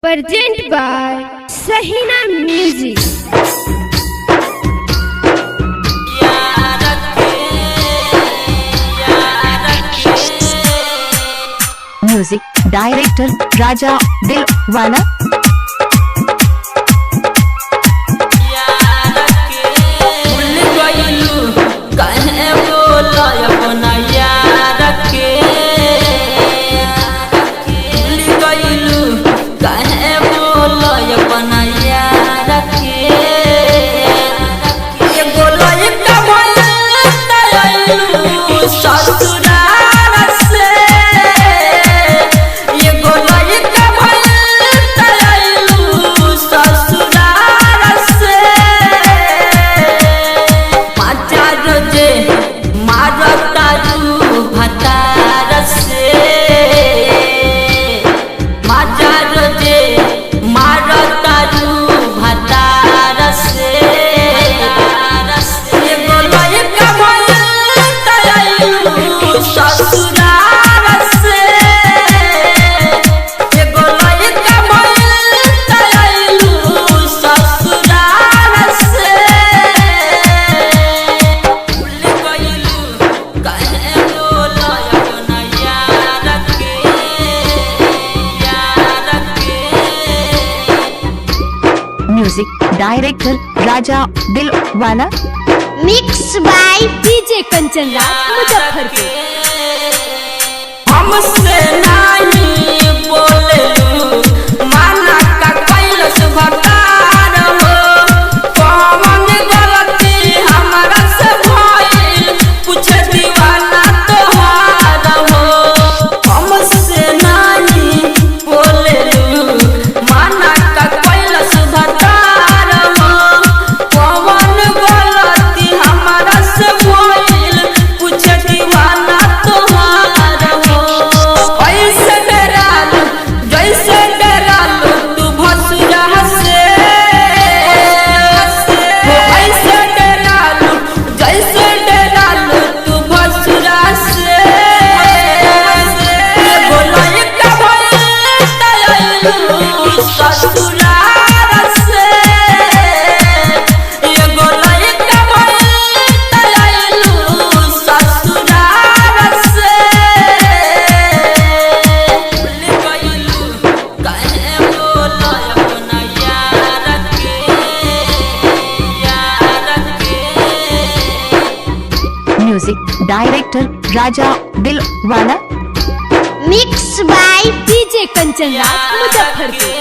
Present by Sahina Music. Music Director Raja Dilwala. Music Director Raja Dilwala. Mixed by DJ Kanchan Raj Muzaffarpur. हमसे नहीं बोले माना का कैलस भटार हो कौन गलती हमारा से भइल कुछ दीवाना तोहार हो हमसे नहीं बोले माना का कैलस भटार हो कौन गलती हमारा से भइल कुछ दीवाना तोहार हो ऐसे डरालू जैसे डरालू तू भसुरा से हो ऐसे डरालू जैसे डरालू तू भसुरा से बोलाई का भइल ससुरार से ये बोलाई का भइल ससुरार से Music Director Raja Dilwala. Mixed by DJ Kanchan Raj Muzaffarpur.